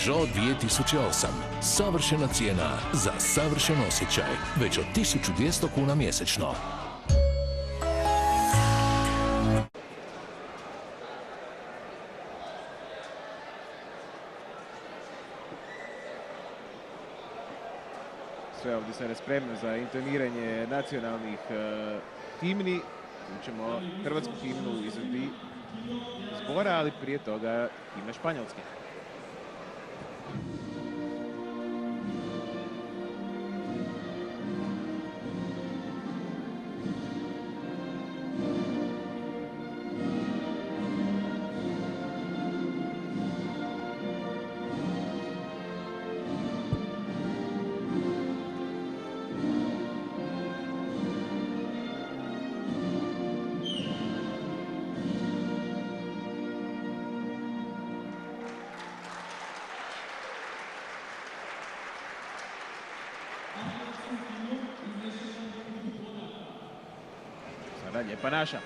Peugeot 2008. Savršena cijena za savršen osjećaj. Već od 1200 kuna mjesečno. Sve ovdje sada spremno za intoniranje nacionalnih himni. Čućemo hrvatsku himnu u izvedbi zbora, ali prije toga himna Španjolske. Sada Lijepa naša.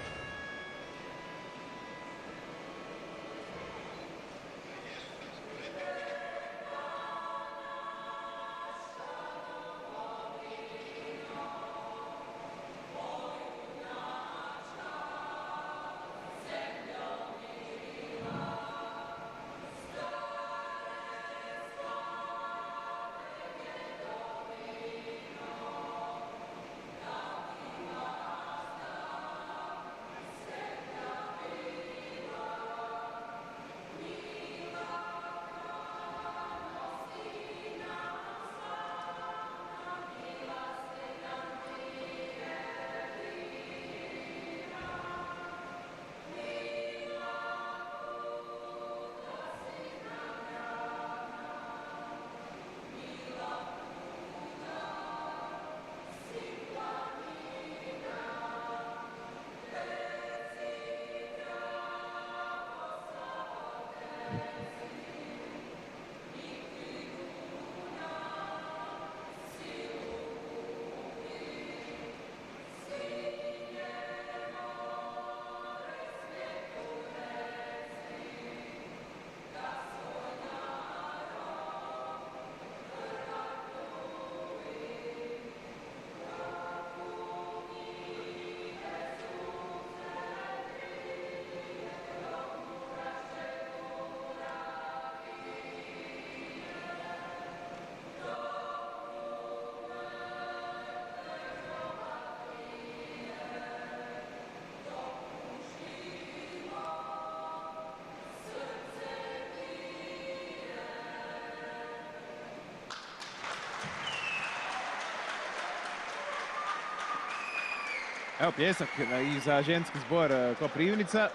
Evo pljesak i za ženski zbor Koprivnica.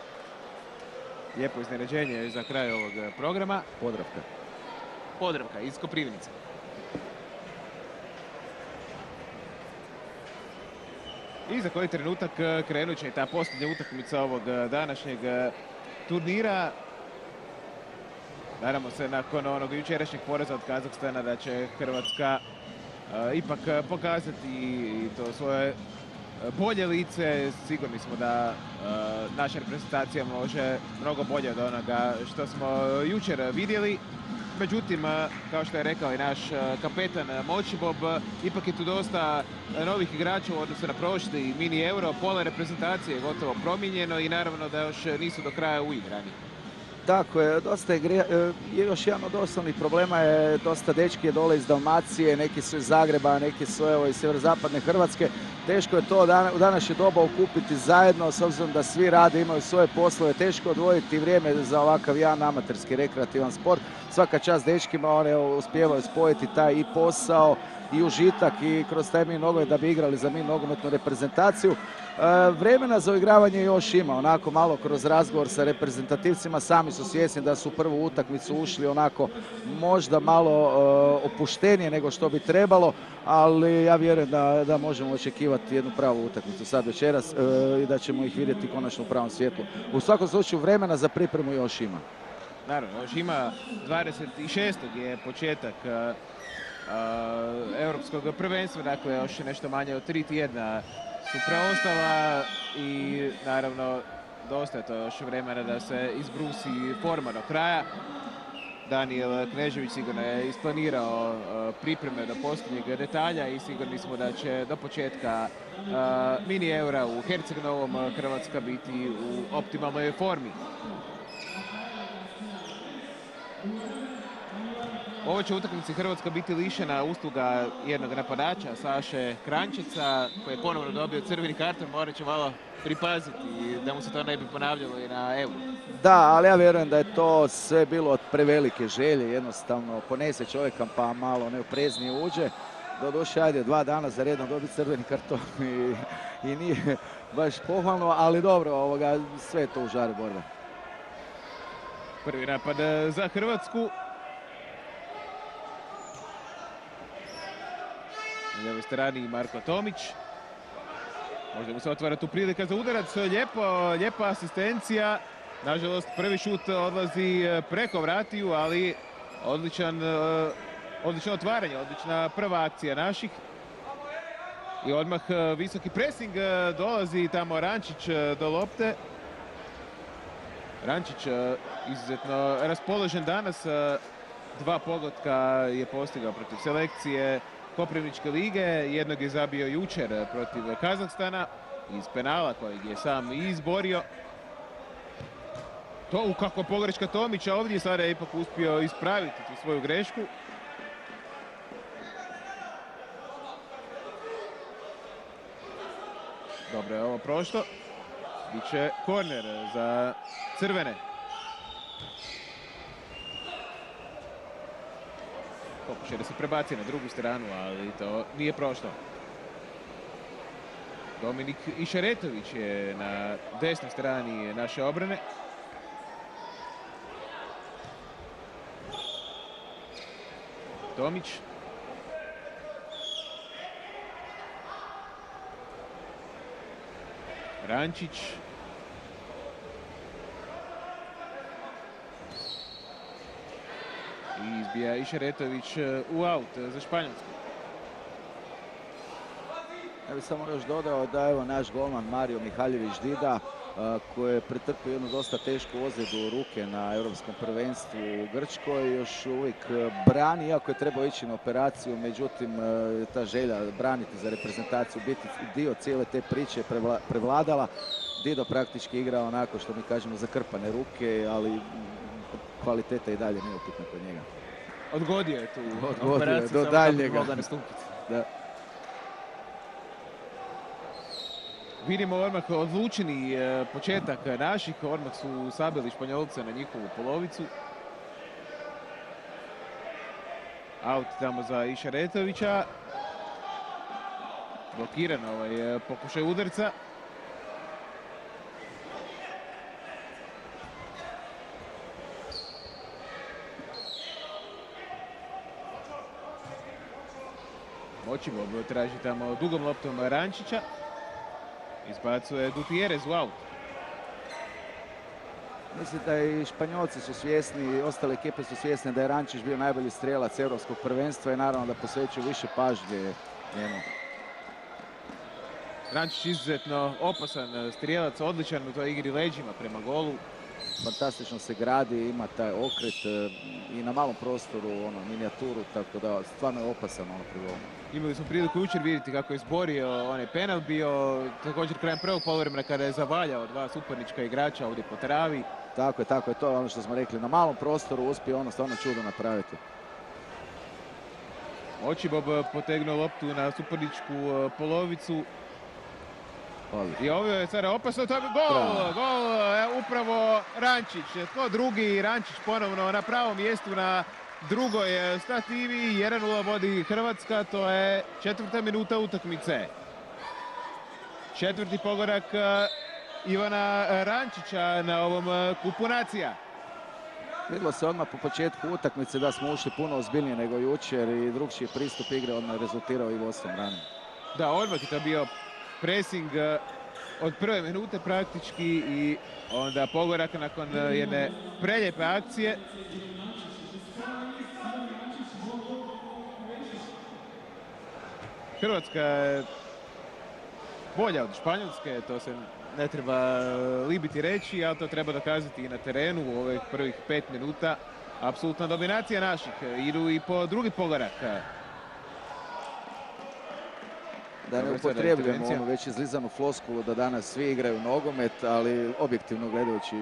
Lijepo iznenađenje za kraj ovog programa. Podravka. Podravka iz Koprivnice. I za koji trenutak krenut će ta posljednja utakmica ovog današnjeg turnira. Nadamo se nakon onog jučerašnjeg poraza od Kazahstana da će Hrvatska ipak pokazati to svoje bolje lice. Sigurni smo da naša reprezentacija može mnogo bolje od onoga što smo jučer vidjeli. Međutim, kao što je rekao i naš kapetan Močibob, ipak je tu dosta novih igrača u odnosu na prošli mini euro. Pola reprezentacije je gotovo promijenjeno i naravno da još nisu do kraja uigrani. Tako je, dosta je još jedan od osnovnih problema je dosta dečki je dole iz Dalmacije, neki su iz Zagreba, neki su evo iz sjeverozapadne Hrvatske. Teško je to u današnje doba okupiti zajedno, s obzirom da svi rade, imaju svoje poslove. Teško odvojiti vrijeme za ovakav jedan amaterski rekreativan sport. Svaka čast dečkima, one uspijevaju spojiti taj i posao i užitak i kroz taj mini nogomet da bi igrali za mini nogometnu reprezentaciju. Vremena za uigravanje još ima, onako malo kroz razgovor sa reprezentativcima, sami su svjesni da su u prvu utakmicu ušli onako možda malo opuštenije nego što bi trebalo, ali ja vjerujem da možemo očekivati jednu pravu utakmicu sad večeras i da ćemo ih vidjeti konačno u pravom svjetlu. U svakom slučaju vremena za pripremu još ima. Naravno, još ima 26. je početak europskog prvenstva, dakle još nešto manje od 3 tjedna su preostala i naravno dosta je to još vremena da se izbrusi forma do kraja. Daniel Knežević sigurno je isplanirao pripreme do posljednjeg detalja i sigurni smo da će do početka mini eura u Herceg-Novom Hrvatska biti u optimalnoj formi. U ovoj će utakmici Hrvatska biti lišena usluga jednog napadača, Saše Kranjčića, koji je ponovno dobio crveni karton, morat će malo pripaziti da mu se to ne bi ponavljalo i na euru. Da, ali ja vjerujem da je to sve bilo od prevelike želje, jednostavno ponese čovjeka pa malo neopreznije uđe. Doduše, ajde, 2 dana za redom dobiti crveni karton i nije baš pohvalno, ali dobro, sve je to u žaru borbe. Prvi napad za Hrvatsku. Na ljevoj strani Marko Tomić. Možda mu se otvara tu prilika za udarac. Lijepa asistencija. Nažalost, prvi šut odlazi preko vratiju, ali odlično otvaranje, odlična prva akcija naših. I odmah visoki pressing, dolazi tamo Rančić do lopte. Rančić izuzetno raspoložen danas. 2 pogotka je postigao protiv selekcije Koprivničke lige. Jednog je zabio jučer protiv Kazahstana iz penala kojeg je sam izborio. To kakva pogreška Tomića, ovdje sada je ipak uspio ispraviti tu svoju grešku. Dobro je ovo prošlo. Biće korner za crvene. Pokušaj da se prebaci na drugu stranu, ali to nije prošlo. Dominik Išaretović je na desnoj strani naše obrane. Tomić. Rančić. I izbija Išaretović u aut za Španjolsku. Ja bih samo još dodao da evo naš golman Mario Mihaljević Dida, koji je pretrpio jednu dosta tešku ozljedu ruke na Europskom prvenstvu u Grčkoj, još uvijek brani, iako je trebao ići na operaciju, međutim ta želja braniti za reprezentaciju, biti dio cijele te priče prevladala. Dido praktički igra onako što mi kažemo zakrpane ruke, ali kvaliteta i dalje nije upitna kod njega. Odgodio je tu operaciju do daljnjega. Da. Vidimo odmah odlučeni početak naših, odmah su sabili Španjolce na njihovu polovicu. Aut tamo za Išaretovića. Blokiran ovaj pokušaj udarca. Močibov traži tamo dugom loptom Rančića. Izbacuje Gutierrez u aut. Mislim da i Španjolci su svjesni, ostale ekipe su svjesne da je Rančić bio najbolji strijelac Europskog prvenstva i naravno da posvećuju više pažnje njemu. Rančić izuzetno opasan strijelac, odličan u toj igri leđima prema golu. Fantastično se gradi, ima taj okret i na malom prostoru, minijaturu, tako da stvarno je opasan pri golu. Imali smo priliku jučer vidjeti kako je izborio onaj penal, bio također krajem prvog poluvremena kada je zavaljao 2 suparnička igrača ovdje po travi. Tako je, to je ono što smo rekli, na malom prostoru uspije stvarno čudo napraviti. Močibov potegnuo loptu na suparničku polovicu. I ovo je sada opasno, to je gol, upravo Rančić. Tko drugi, Rančić ponovno na pravom mjestu na drugoj stativi. 1:0 vodi Hrvatska, to je 4. minuta utakmice. 4. pogodak Ivana Rančića na ovom kupu nacija. Vidjelo se odmah po početku utakmice da smo ušli puno ozbiljnije nego jučer i drugčiji pristup igre odmah rezultirao i vodstvom ranije. Da, odmah je to bio pressing od prve minute praktički i onda pogodak nakon jedne prelijepe akcije. Hrvatska je bolja od Španjolske, to se ne treba libiti reći, ali to treba dokazati i na terenu u ovih prvih 5 minuta. Apsolutna dominacija naših. Idu i po drugi pogodak. Da ne upotrebljujemo onu već izlizanu floskulu da danas svi igraju nogomet, ali objektivno gledajući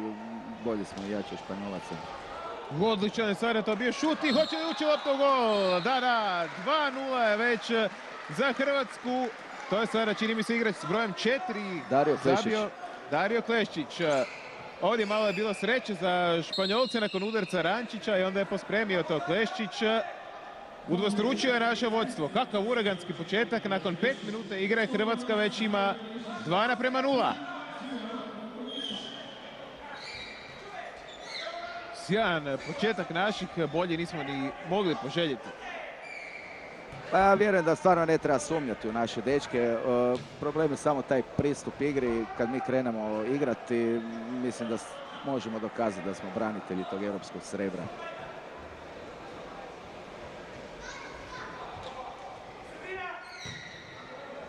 bolji smo i jači Španjolaca. Odličan je sada to bio šut i hoće li ući lopta u gol? Da, 2:0 je već za Hrvatsku. To je sada, čini mi se, igrač s brojem 4. Dario Klešić. Ovdje malo je bilo sreće za Španjolce nakon udarca Rančića i onda je pospremio to Klešić. Udvostručio je naše vodstvo. Kakav uraganski početak. Nakon 5 minuta igre Hrvatska već ima 2:0. Sjajan početak naših, bolje nismo ni mogli poželjeti. Pa ja vjerujem da stvarno ne treba sumnjati u naše dečke. Problem je samo taj pristup igri. Kad mi krenemo igrati, mislim da možemo dokazati da smo branitelji tog europskog srebra.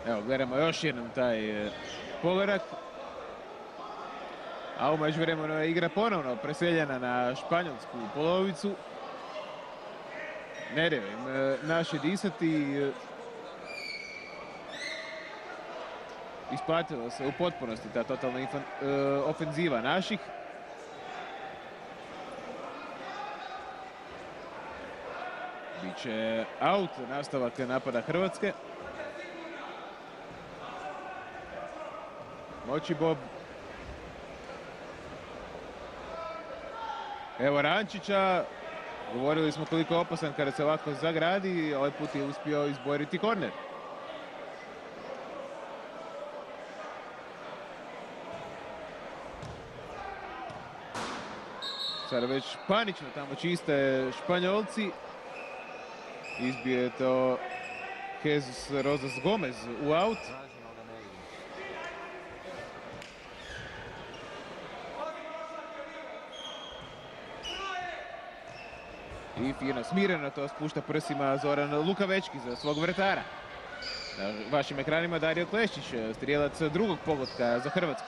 Evo, gledamo još jednom taj pogodak. A u međuvremenu je igra ponovno preseljena na španjolsku polovicu. Ne daju im naši disati. Isplatilo se u potpunosti ta totalna ofenziva naših. Biće aut, nastavak napada Hrvatske. Moći Bob. Evo Rančića. Govorili smo koliko je opasan kada se ovako zagradi. Ovaj put je uspio izboriti korner. Sada već panično tamo čiste Španjolci. Izbio je to Jesus Rosas Gomez u aut. I fino smireno to spušta prsima Zoran Lukavečki za svog vratara. Na vašim ekranima Dario Klešić, strijelac drugog pogotka za Hrvatsku.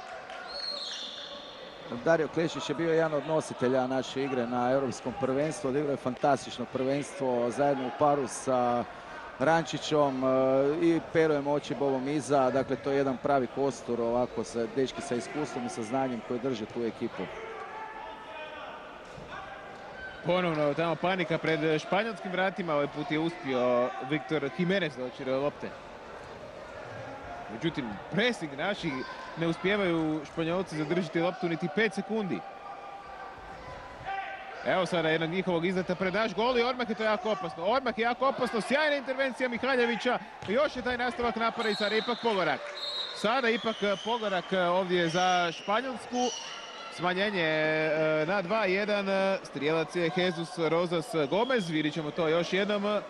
Dario Klešić je bio jedan od nositelja naše igre na europskom prvenstvu. Odigrao je fantastično prvenstvo zajedno u paru sa Rančićom i Perojem Očibobom iza. Dakle, to je jedan pravi kostur ovako sa dečki sa iskustvom i sa znanjem koji drže tu ekipu. Ponovno tamo panika pred španjolskim vratima. Ovaj put je uspio Viktor Jimenez doći do lopte. Međutim, presing naši ne uspijevaju Španjolci zadržiti loptu niti 5 sekundi. Evo sada jednog njihovog izdata pred naš gol i odmah je to jako opasno. Odmah je jako opasno. Sjajna intervencija Mihaljevića. Još je taj nastavak napada i sada ipak pogodak. Sada ipak pogodak ovdje za Španjolsku. Smanjenje na 2:1. Strijelac je Jesus Rosas Gomez. Vidit ćemo to još jednom.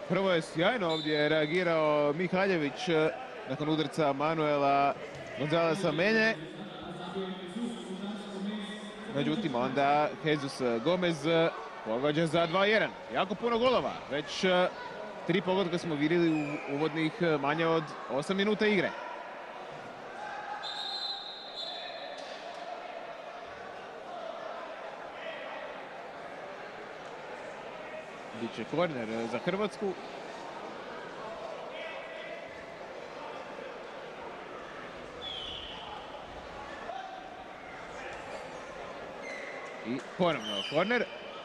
Prvo je sjajno ovdje reagirao Mihaljević nakon udarca Manuela Gonzalesa Menje. Međutim, onda Jesus Gomez pogađa za 2:1. Jako puno golova. Već 3 pogotka smo vidjeli u uvodnih manje od 8 minuta igre. Biće korner za Hrvatsku. I ponovno korner.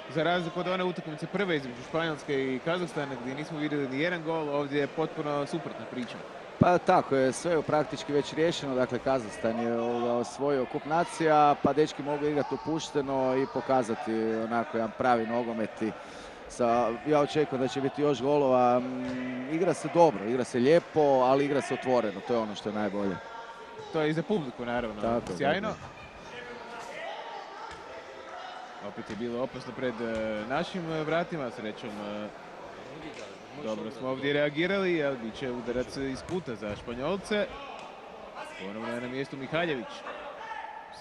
Za razliku od one utakmice prve između Španjolske i Kazahstana gdje nismo vidjeli ni jedan gol, ovdje je potpuno suprotna priča. Pa tako je, sve je praktički već riješeno. Dakle, Kazahstan je osvojio kup nacija, pa dečki mogu igrati opušteno i pokazati onako jedan pravi nogomet. Ja očekujem da će biti još golova. Igra se dobro, igra se lijepo, ali igra se otvoreno. To je ono što je najbolje. To je i za publiku, naravno. Tako, sjajno. Dobro. Opet je bilo opasno pred našim vratima, srećom. Dobro smo ovdje reagirali, ali bit će udarac iz puta za Španjolce. Ponovno je na mjestu Mihaljević.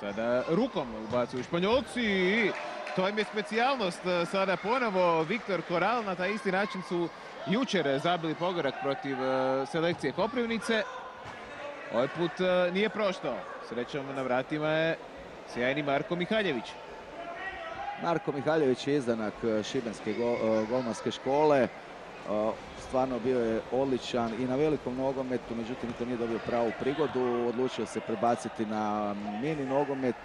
Sada rukom ubacuju Španjolci i to im je specijalnost. Sada ponovo Viktor Koral. Na taj isti način su jučer zabili pogodak protiv selekcije Koprivnice. Ovaj put nije prošlo. Srećom na vratima je sjajni Marko Mihaljević. Marko Mihaljević je izdanak šibenske golmanske škole. Stvarno bio je odličan i na velikom nogometu, međutim to nije dobio pravu prigodu. Odlučio se prebaciti na mini nogomet,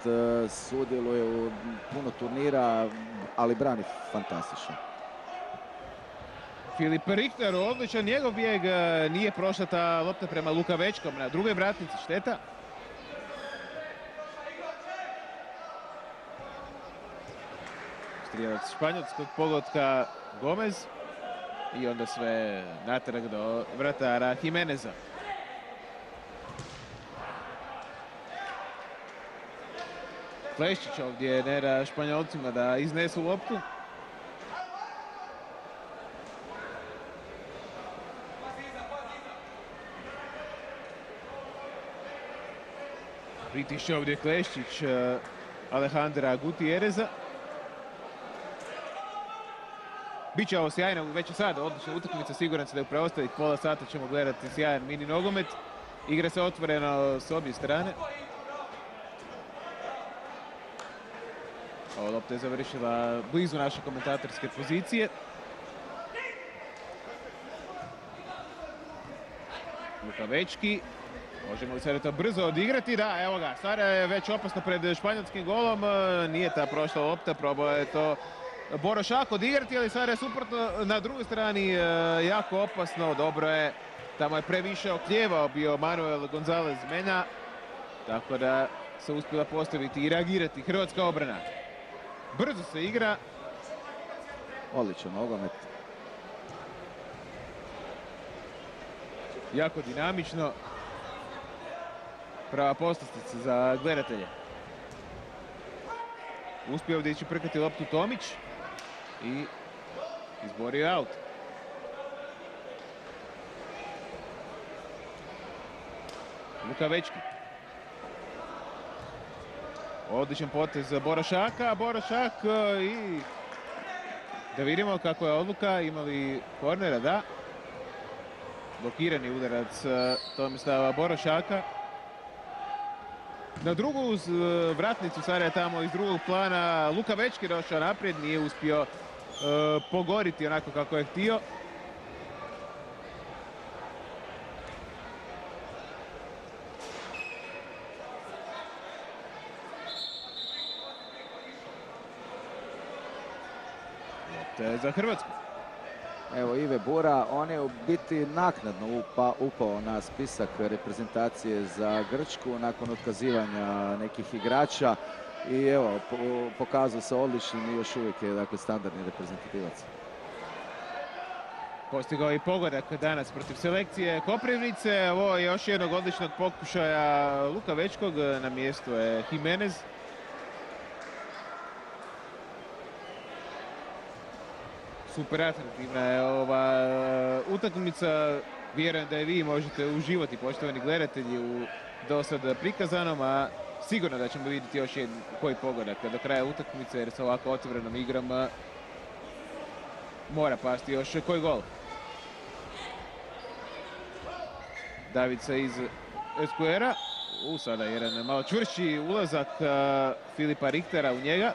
sudjeluje u puno turnira, ali brani fantastično. Filip Richter odličan, njegov bijeg, nije prošla ta lopta prema Lukavečkom na drugoj vratnici, šteta. Strijelac španjolskog pogotka Gomez i onda sve natrag do vratara Jimeneza. Kleščić ovdje ne da Španjolcima da iznesu loptu. Pritišće ovdje Kleščić Alejandra Gutierreza. Biće ovo sjajno, već je sada odlična utakmica, siguran se da u preostalih pola sata ćemo gledati sjajan mini nogomet. Igra se otvoreno s obje strane. Ova lopta je završila blizu naše komentatorske pozicije. Lukavečki. Možemo li sada to brzo odigrati? Da, evo ga. Sada je već opasno pred španjolskim golom. Nije ta prošla lopta, probao je to Borošak odigrati, ali sada je suprotno na drugoj strani jako opasno. Dobro je. Tamo je previše okljevao bio Manuel González Mena. Tako da se uspjela postaviti i reagirati hrvatska obrana. Brzo se igra. Odličan nogomet. Jako dinamično. Prava poslastica za gledatelje. Uspio ovdje ići prkati loptu Tomić i izborio aut. Lukavečki. Odličan potez Borošaka. Borošak i da vidimo kako je odluka. Ima li kornera? Da. Blokirani udarac Tomislava Borošaka. Na drugu vratnicu sada je tamo iz drugog plana Lukavečki došao naprijed, nije uspio pogoriti onako kako je htio. Lopta za Hrvatsku. Evo Ive Bura, on je u biti naknadno upao na spisak reprezentacije za Grčku nakon otkazivanja nekih igrača i evo, pokazao se odličnim i još uvijek je dakle, standardni reprezentativac. Postigao i pogodak danas protiv selekcije Koprivnice. Ovo je još jednog odličnog pokušaja Lukavečkog, na mjestu je Jimenez. Super atraktivna je ova utakmica. Vjerujem da i vi možete uživati, poštovani gledatelji, u dosad prikazanom, a sigurno da ćemo vidjeti još koji pogodak do kraja utakmice, jer sa ovako otvorenom igrom mora pasti još koji gol. Davica iz Esquera. Sada jedan malo čvršći ulazak Filipa Richtera u njega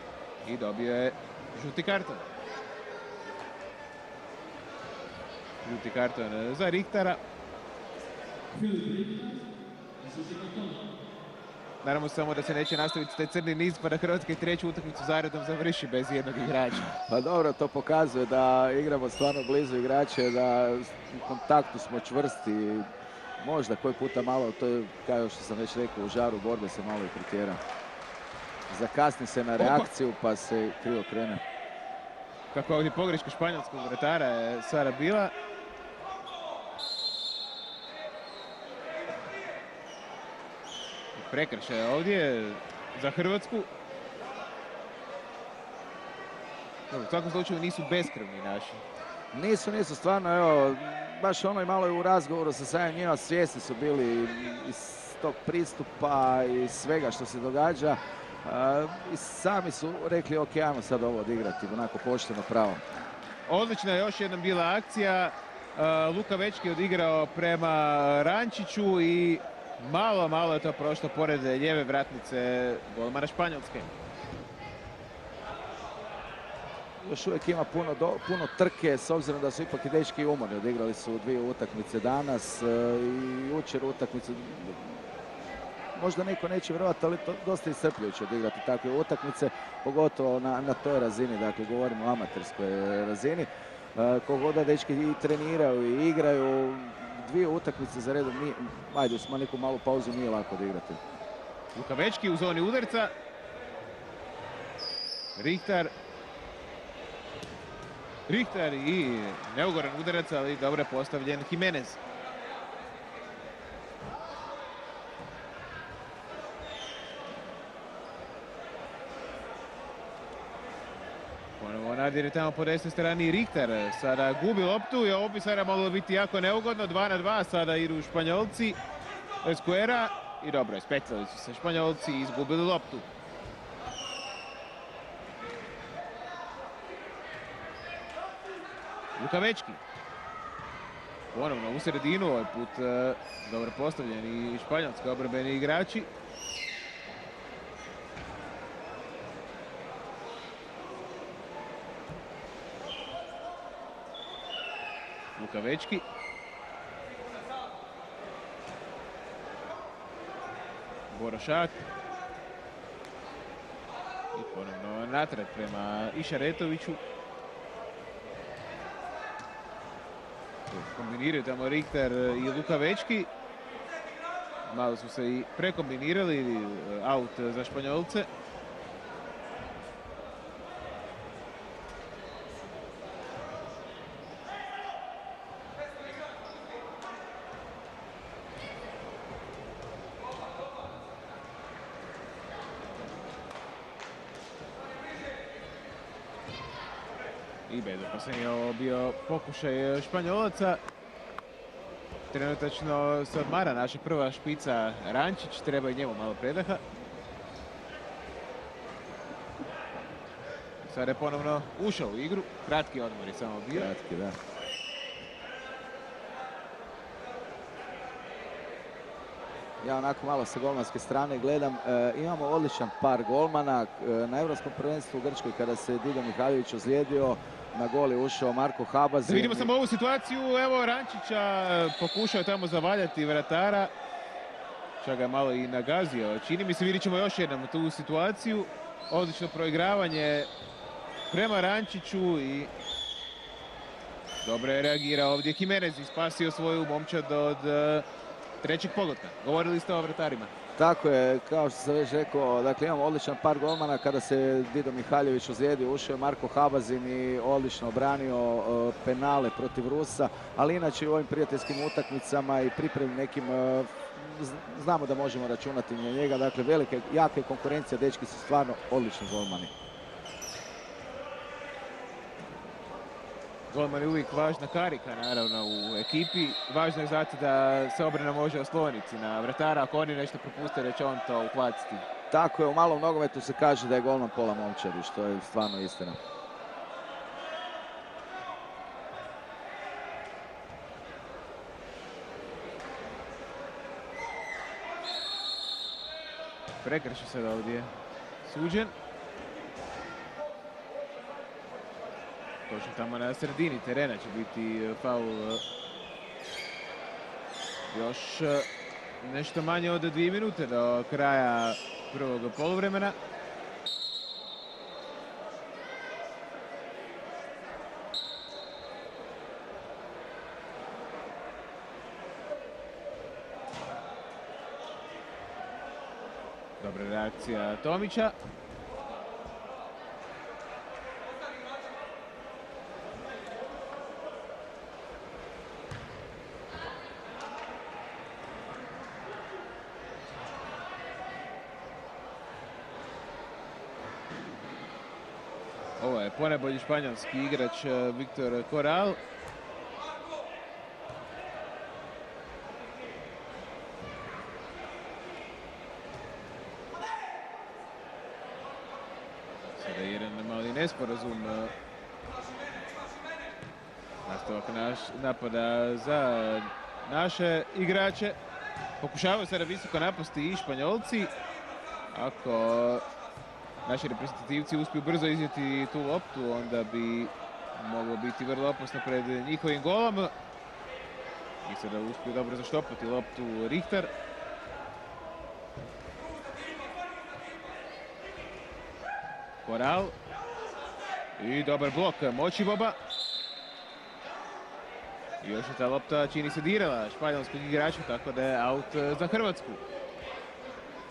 i dobio je žuti karton. Žuti karton za Richtera. Naravno samo da se neće nastaviti taj crni niz pa da Hrvatska i treću utakmicu zaredom završi bez jednog igrača. Pa dobro, to pokazuje da igramo stvarno blizu igrače, da u kontaktu smo čvrsti. Možda koji puta malo, to je kao što sam već rekao, u žaru borbe se malo i pretjera. Zakasni se na reakciju pa se krivo krene. Kako ovdje pogreška španjolskog vratara je sada bila. Prekršaj ovdje za Hrvatsku. U svakom slučaju nisu beskrvni naši. Nisu stvarno, evo, baš ono i malo u razgovoru sa samim njima, svjesni su bili iz tog pristupa i svega što se događa. I sami su rekli, ok, ajmo sad ovo odigrati, onako pošteno pravo. Odlična je još jedna bila akcija. Lukavečki je odigrao prema Rančiću i malo je to prošlo pored lijeve vratnice golmana Španjolske. još uvijek ima puno trke, s obzirom da su ipak i dečki umorni. Odigrali su 2 utakmice danas i jučer utakmicu. Možda niko neće vjerovati, ali to dosta iscrpljujuće odigrati takve utakmice, pogotovo na toj razini, dakle govorimo o amaterskoj razini. Kogod da dečki i treniraju i igraju, 2 utakmice za redom, ajde, smo neku malu pauzu, nije lako odigrati. Lukavečki u zoni udarca. Richter i neugoran udarac, ali dobro je postavljen Jimenez. Ponovo nadir je tamo po desnoj strani Richter. Sada gubi loptu i ovo bi sada moglo biti jako neugodno. 2-2 sada idu Španjolci. Escuera i dobro je, spetljali su se Španjolci i izgubili loptu. Lukavečki. Ponovno u sredinu, ovaj put dobro postavljeni španjolski obrambeni igrači. Lukavečki. Borošak. I ponovno natrag prema Išaretoviću. Kombiniraju tamo Richter i Lukavečki. Malo su se i prekombinirali, aut za Španjolce. I bez opasnije je ovo bio pokušaj Španjolaca. Trenutačno se odmara naša prva špica Rančić, treba i njemu malo predaha. Sada je ponovno ušao u igru, kratki odmor je samo bio. Kratki, da. Ja onako malo sa golmanske strane gledam, imamo odličan par golmana. Na Europskom prvenstvu u Grčkoj kada se Dido Mihajlović ozlijedio, na gol je ušao Marko Habazin. Da vidimo samo ovu situaciju, evo Rančića pokušao tamo zavaljati vratara. Čak ga je malo i nagazio. Čini mi se, vidit ćemo još jednom tu situaciju. Odlično proigravanje prema Rančiću i dobro je reagirao ovdje Jimenez i spasio svoju momčad od trećeg pogotka. Govorili ste o vratarima. Tako je, kao što sam već rekao, dakle imamo odličan par golmana. Kada se Dido Mihajlović ozlijedio, ušao je Marko Habazin i odlično obranio penale protiv Rusa, ali inače u ovim prijateljskim utakmicama i pripremi nekim, znamo da možemo računati na njega, dakle velike, jake konkurencije, dečki su stvarno odlični golmani. Golman je uvijek važna karika, naravno, u ekipi. Važno je znati da se obrana može osloniti na vratara. Ako oni nešto propuste, da će on to uhvatiti. Tako je, u malom nogometu se kaže da je golman pola momčadi, što je stvarno istina. Prekršaj se da ovdje suđen. Točno tamo na sredini terena će biti faul. Još nešto manje od 2 minute do kraja prvog poluvremena. Dobra reakcija Tomića. Ovo je ponajbolji španjolski igrač Viktor Koral. Sada jedan mali nesporazum. Nastavak napada za naše igrače. Pokušavaju sada visoko napasti i Španjolci. Ako naši reprezentativci uspiju brzo iznijeti tu loptu, onda bi moglo biti vrlo opasno pred njihovim golom. I sada uspiju dobro zaštopati loptu Richter. Koral. I dobar blok Močiboba. I još je ta lopta, čini se, dirala španjolskog igrača, tako da je aut za Hrvatsku.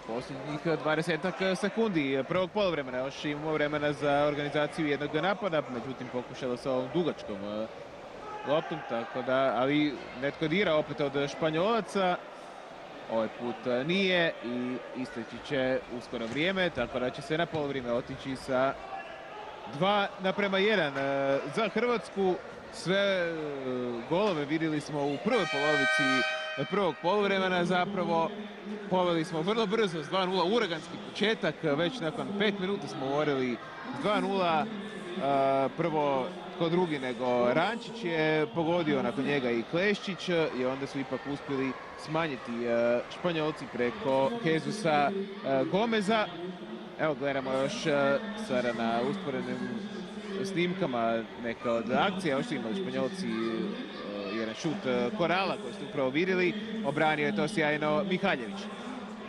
Posljednjih 20 sekundi prvog poluvremena, još imamo vremena za organizaciju jednog napada, međutim pokušalo se ovom dugačkom loptom, tako da, ali netko dira opet od Španjolaca. Ovaj put nije i isteći će uskoro vrijeme, tako da će se na poluvrijeme otići sa 2:1 za Hrvatsku. Sve golove vidjeli smo u prvoj polovici prvog poluvremena, zapravo poveli smo vrlo brzo s 2:0, uraganski početak, već nakon 5 minuta smo vodili s 2:0, prvo tko drugi nego Rančić je pogodio, nakon njega i Kleščić, i onda su ipak uspjeli smanjiti Španjolci preko Jesusa Gomeza. Evo gledamo još sada na usporednim snimkama neka od akcija, još su imali Španjolci jedan šut Korala koji ste upravo vidjeli, obranio je to sjajno Mihaljević.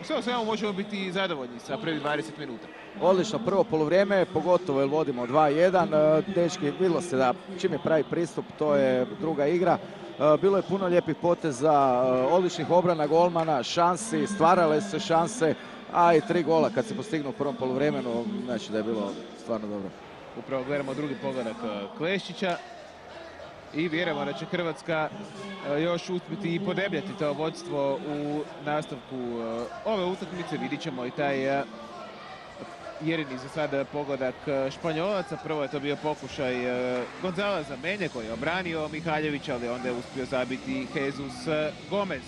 Sve o svemu možemo biti zadovoljni sa prvih 20 minuta. Odlično prvo poluvrijeme, pogotovo jer vodimo 2:1. Dečki, vidjelo se da čim je pravi pristup, to je druga igra. Bilo je puno lijepih poteza, odličnih obrana golmana, šansi, stvarale su se šanse, a i 3 gola kad se postignu u prvom poluvremenu, znači da je bilo stvarno dobro. Upravo gledamo drugi pogledak Kleščića i vjerujemo da će Hrvatska još uspjeti i podebljati to vodstvo u nastavku ove utakmice. Vidit ćemo i taj jedini za sada pogledak Španjolaca. Prvo je to bio pokušaj Gonzaleza Menje koji je obranio Mihaljevića, ali onda je uspio zabiti Jesus Gomez.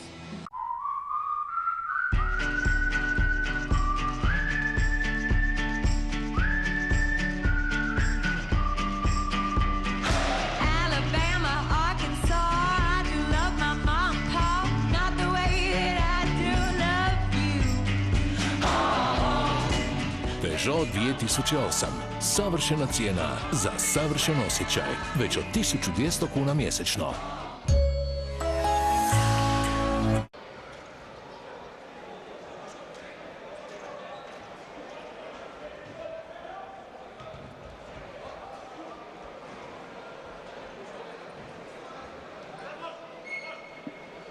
Peugeot 2008. Savršena cijena za savršen osjećaj. Već od 1200 kuna mjesečno.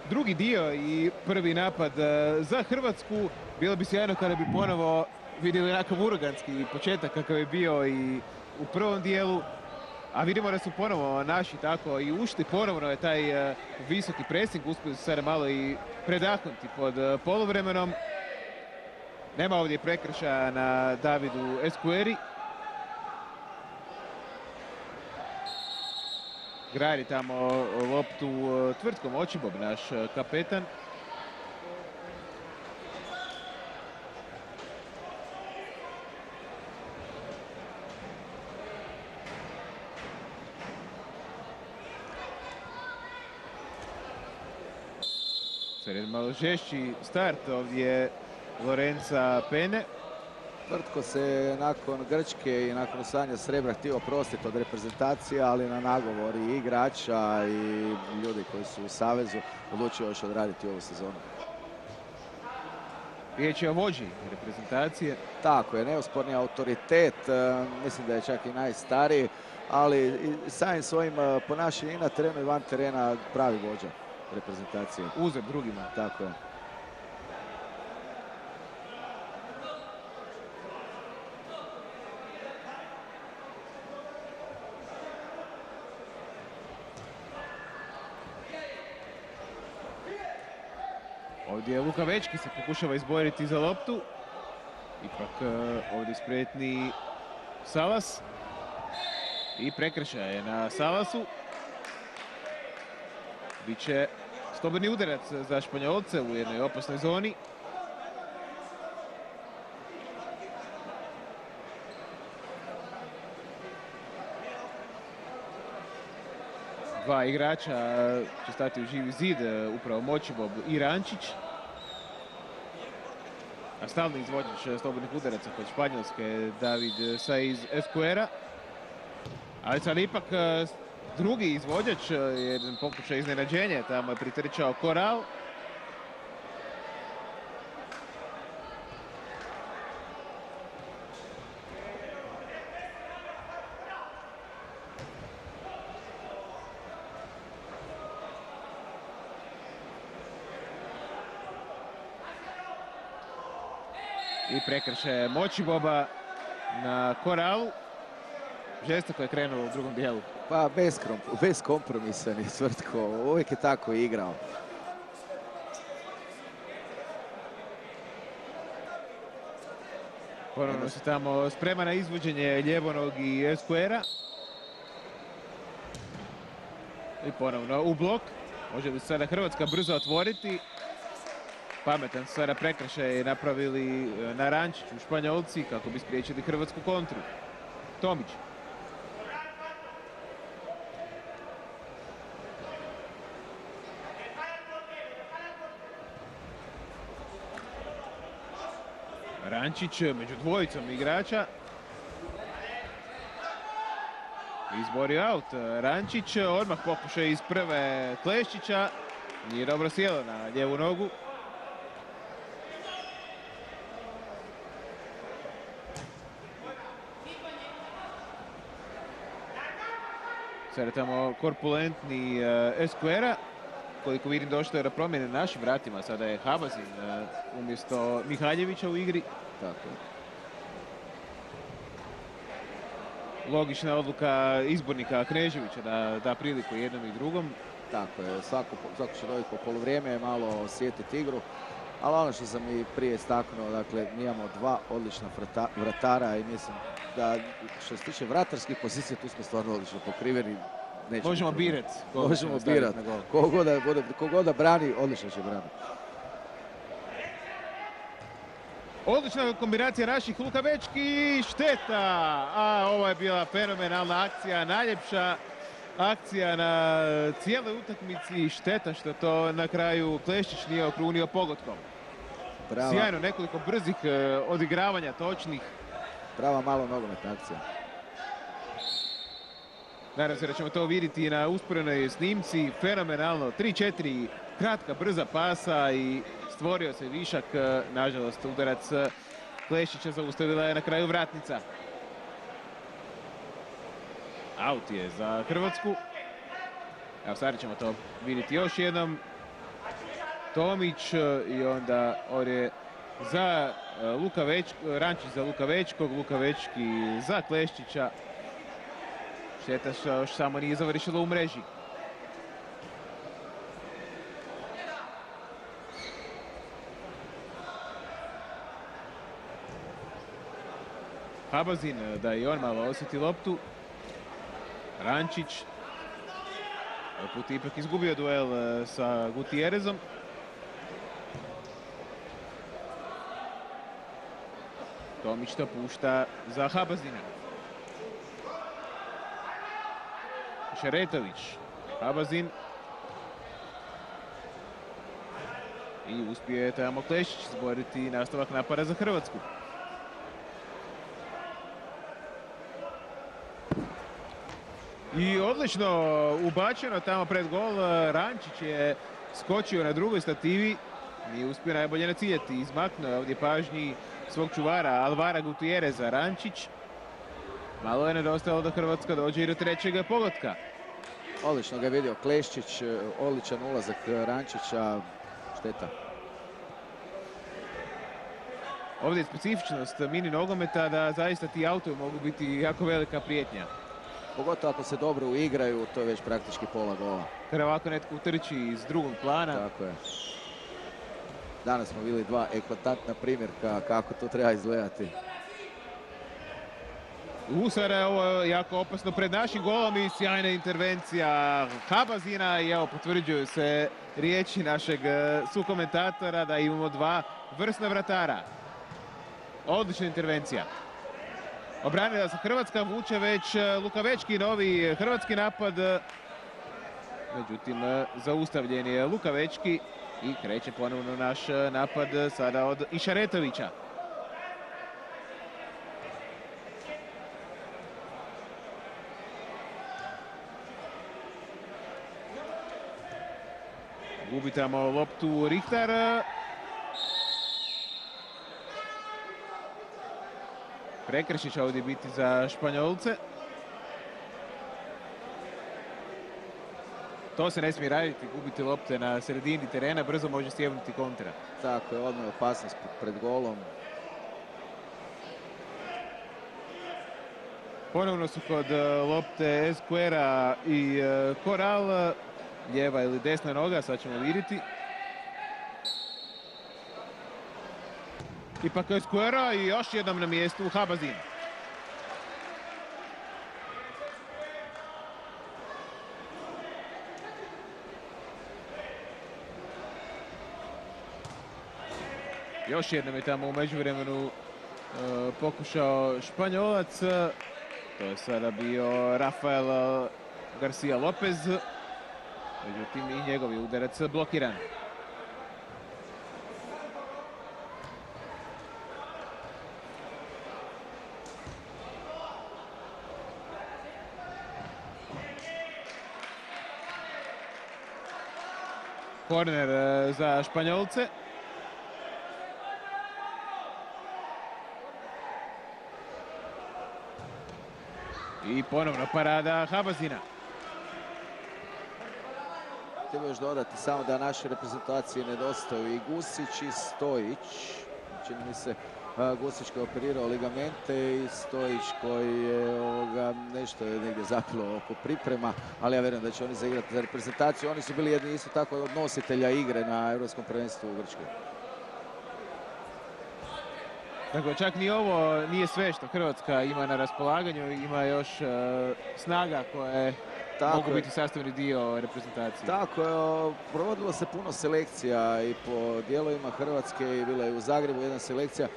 Drugi dio i prvi napad za Hrvatsku. Bilo bi sjajno kada bi ponovo vidjeli onakav uraganski početak kakav je bio i u prvom dijelu, a vidimo da su ponovo naši tako i ušli. Ponovno je taj visoki presing, uspjeli su sada malo i predahnuti pod poluvremenom. Nema ovdje prekršaja na Davidu Escueri. Gradi tamo loptu tvrtkom Očibob, naš kapetan. Malo žešći start ovdje Lorenza Pene. Tvrtko se nakon Grčke i nakon osvajanja srebra htio oprostiti od reprezentacije, ali na nagovor i igrača i ljudi koji su u savezu odlučio još odraditi ovu sezonu. Riječ je o vođi reprezentacije. Tako je, neosporni autoritet, mislim da je čak i najstariji, ali samim svojim ponašanjem i na terenu i van terena pravi vođa reprezentacije. Uzor drugima. Tako je. Ovdje Luka Večki se pokušava izboriti za loptu. Ipak ovdje spretni Salas. I prekršaj je na Salasu. Biće slobodni udarac za Španjolce u jednoj opasnoj zoni. Dva igrača će stati u živi zid, upravo Močibob i Rančić. A stalni izvođač slobodnih udaraca kod Španjolske, David Saiz Escuera. Ali sad ipak drugi izvođač, jedan pokušaj iznenađenja, tamo je pritrčao Koral. I prekršaj Močiboba na Koralu. Žestoko je krenulo u drugom dijelu. Pa bez kompromisa ni Tvrtko, uvijek je tako igrao. Ponovno se tamo sprema na izvođenje Ljevonog i Escuera. I ponovno u blok. Može li sada Hrvatska brzo otvoriti? Pametan su sada prekršaj napravili na Rančiću Španjolci kako bi spriječili hrvatsku kontru. Tomić. Rančić među dvojicom igrača. Izborio aut. Rančić, odmah pokušaj iz prve Kleščića. Nije dobro sjelo na lijevu nogu. Sada tamo korpulentni Escuera. Koliko vidim došlo je da promjene na našim vratima. Sada je Habazin umjesto Mihaljevića u igri. Tako je. Logična odluka izbornika Kneževića da da priliku jednom i drugom. Tako je, svako će dobiti po poluvrijeme, malo osjetiti igru. Ali ono što sam i prije istaknuo, dakle, mi imamo dva odlična vratara i mislim da što se tiče vratarskih pozicija, tu smo stvarno odlično pokriveni. Možemo birati. Možemo birati. Kogod da brani, odlično će braniti. Odlična kombinacija naših, Luka Bečki, šteta! A ovo je bila fenomenalna akcija, najljepša akcija na cijeloj utakmici. Šteta što to na kraju Kleščić nije okrunio pogodkom. Sjajno, nekoliko brzih odigravanja točnih. Prava malo nogometna akcija. Nadam se da ćemo to vidjeti na usporenoj snimci. Fenomenalno, 3-4 kratka, brza pasa i stvorio se višak. Nažalost, udarac Kleščića zaustavila je na kraju vratnica. Aut je za Hrvatsku. Evo, sad ćemo to vidjeti još jednom. Tomić i onda ovdje za Rančić za Lukavečkog, Lukavečki za Kleščića. Šteta što još samo nije završilo u mreži. Habazin da i on malo osjeti loptu. Rančić. Ovaj put je ipak izgubio duel sa Gutierrezom. Tomić to pušta za Habazina. Šeretović, Habazin. I uspio je tamo Kleščić izboriti nastavak napada za Hrvatsku. I odlično ubačeno tamo pred gol. Rančić je skočio na drugoj stativi. Nije uspio najbolje naciljati. Izmaknuo je ovdje pažnji svog čuvara Alvara Gutierreza. Rančić. Malo je nedostajalo da Hrvatska dođe i do trećeg pogotka. Odlično ga je vidio Kleščić, odličan ulazak Rančića, šteta. Ovdje je specifičnost mini nogometa da zaista ti autovi mogu biti jako velika prijetnja. Pogotovo ako se dobro uigraju, to je već praktički pola gola. Kada ovako netko utrči iz drugog plana. Tako je. Danas smo vidjeli dva eklatantna primjerka kako to treba izgledati. Sada je ovo jako opasno pred našim golom i sjajna intervencija Habazina i evo potvrđuju se riječi našeg sukomentatora da imamo dva vrsna vratara. Odlična intervencija. Obranila se Hrvatska, vuče već Lukavečki, novi hrvatski napad. Međutim, zaustavljen je Lukavečki. I kreće ponovno naš napad sada od Išaretovića. Gubi tamo loptu Rihtar. Prekršić će ovdje biti za Španjolce. To se ne smije raditi, gubiti lopte na sredini terena, brzo može stjevnuti kontra. Tako je, odmah opasnost pred golom. Ponovno su kod lopte Esquera i Koral. Lijeva ili desna noga, sad ćemo vidjeti. Ipak Esquera i još jednom na mjestu Habazin. Još jednom je tamo u međuvremenu pokušao Španjolac. To je sada bio Rafael Garcia Lopez. Međutim i njegov je udarac blokiran. Korner za Španjolce. I ponovno parada Habazina. Htio još dodati samo da našoj reprezentaciji nedostaju i Gusić i Stojić. Čini mi se Gusić koji je operirao ligamente i Stojić koji je nešto je negdje zapilo oko priprema, ali ja vjerujem da će oni zaigrati za reprezentaciju. Oni su bili jedni isto tako od nositelja igre na Europskom prvenstvu u Grčkoj. Dakle, čak ni ovo nije sve što Hrvatska ima na raspolaganju, ima još snaga koje mogu biti sastavni dio reprezentacije. Tako je, provodilo se puno selekcija i po dijelovima Hrvatske i bila je u Zagrebu jedna selekcija.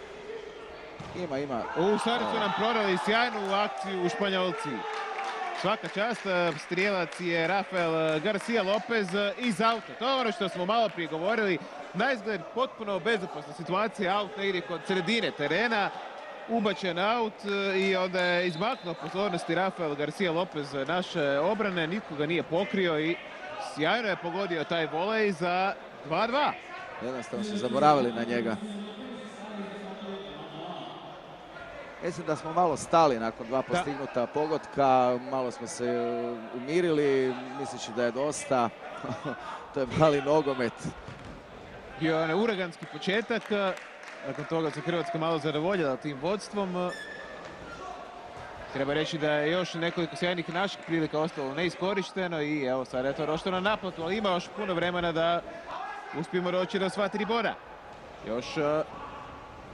Ima. U stvari su nam prodali sjajnu akciju u Španjolci. Svaka čast, strijelac je Rafael Garcia Lopez iz auta. To je ono što smo malo prije govorili. Naizgled potpuno bezopasna situacija, aut negdje kod sredine terena, ubačen aut i onda je izmaknuo pozornosti Rafael Garcia Lopez naše obrane, nitko ga nije pokrio i sjajno je pogodio taj volej za 2-2. Jednostavno su zaboravili na njega. Mislim da smo malo stali nakon dva postignuta pogotka, malo smo se umirili, misleći da je dosta. To je mali nogomet. Bio je uraganski početak, nakon toga se Hrvatska malo zadovoljila tim vodstvom. Treba reći da je još nekoliko sjajnih naših prilika ostalo neiskorišteno i evo sad je to došlo na naplatu, ali ima još puno vremena da uspijemo doći do sva 3 boda. Još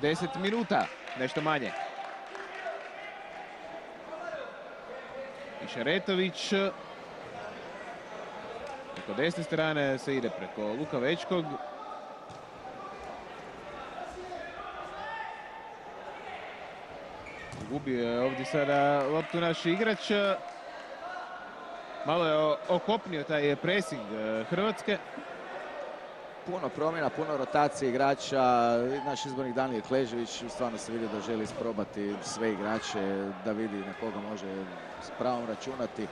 10 minuta, nešto manje. Išaretović. Preko desne strane se ide preko Luka Večkog. Gubi je ovdje sada loptu naš igrač. Malo je okopnio taj pressing Hrvatske. Puno promjena, puno rotacije igrača. Naš izbornik Danijel Kležević stvarno se vidi da želi isprobati sve igrače, da vidi na koga može s pravom računati,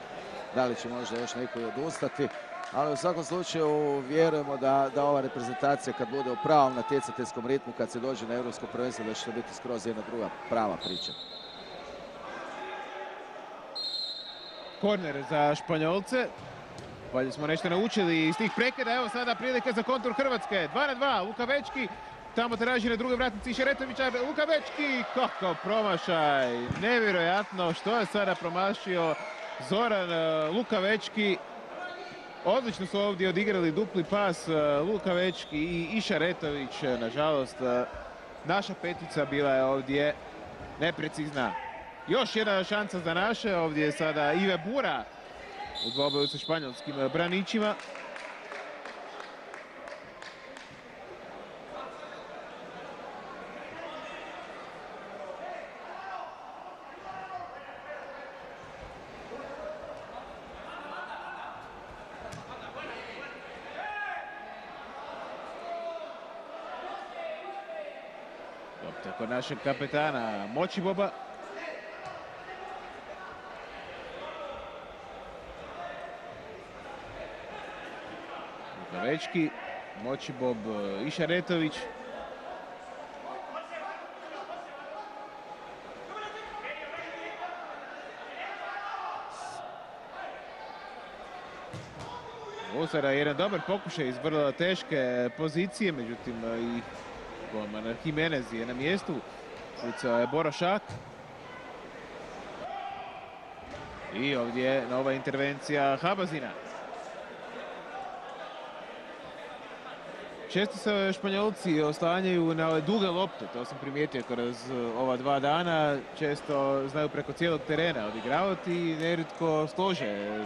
da li će možda još neko i odustati. Ali u svakom slučaju vjerujemo da ova reprezentacija kad bude u pravom natjecateljskom ritmu, kad se dođe na Europsko prvenstvo, da će to biti skroz jedna druga prava priča. Korner za Španjolce. Valjda smo nešto naučili iz tih prekida. Evo sada prilika za kontur Hrvatske. 2-2. Luka Večki. Tamo traži na drugoj vratnici Išaretovića. Luka Večki. Kakav promašaj. Nevjerojatno što je sada promašio Zoran Luka Večki. Odlično su ovdje odigrali dupli pas Luka Večki i Išaretović. Nažalost, naša petica bila je ovdje neprecizna. Još jedna šansa za naše. Ovdje je sada Ive Bura u dvoboju sa španjolskim braničima. kod našeg kapetana Močiboba. Lukavečki, Močibob i Šaretović. Ovo sada je jedan dobar pokušaj iz vrlo teške pozicije, međutim i golman Jimenez je na mjestu. Pucao je Boro Šak. I ovdje je nova intervencija Habazina. Često se Španjolci oslanjaju na ove duge lopte, to sam primijetio kroz ova 2 dana. Često znaju preko cijelog terena odigravati i nerijetko slože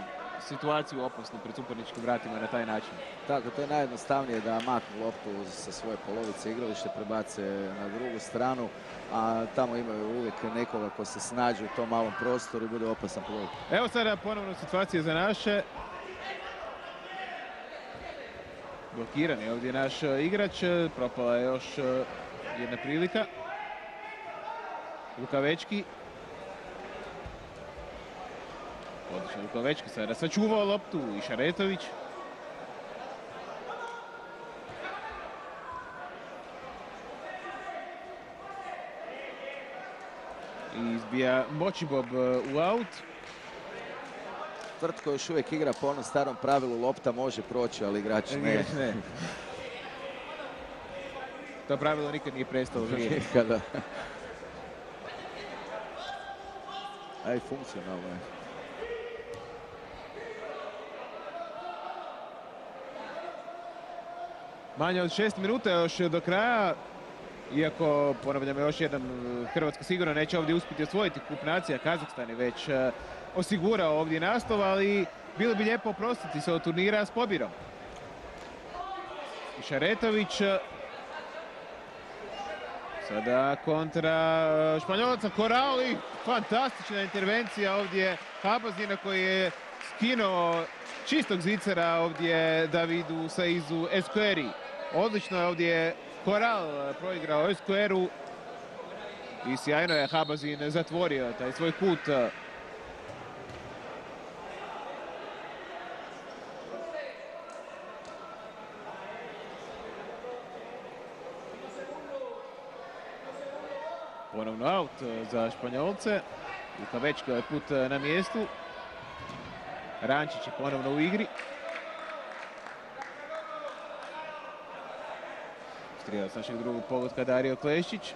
situaciju opasnu pred suparničkim vratima na taj način. Tako, to je najjednostavnije da maknu loptu sa svoje polovice igralište, prebace na drugu stranu, a tamo imaju uvijek nekoga ko se snađe u tom malom prostoru i bude opasan po loptu. Evo sada ponovno situacija za naše. Blokiran je ovdje naš igrač, propala je još jedna prilika. Lukavečki. Odlično Lukavečki sada sačuvao loptu i Šaretović. I izbija Močibob u aut. Tvrtko još uvijek igra po onom starom pravilu, lopta može proći, ali igrač ne. To pravilo nikad nije prestalo vrijeme. Nikada. Aj, funkcionalno je. Manje od 6 minuta još do kraja. Iako, ponavljam još jednom, Hrvatska sigurno neće ovdje uspjeti osvojiti kup nacija. Kazahstan je već osigurao ovdje naslov, ali bilo bi lijepo oprostiti se od turnira s pobjedom. Šaretović. Sada kontra Španjolaca, Corral i fantastična intervencija ovdje Habazina koji je skinuo čistog zicera ovdje Davidu Saizu Esqueri. Odlično je ovdje Corral proigrao Esqueru i sjajno je Habazin zatvorio taj svoj kut. Ponovno aut za Španjolce. Lukavečki ovaj put na mjestu. Rančić je ponovno u igri. Strijelac našeg drugog pogotka Dario Klešić.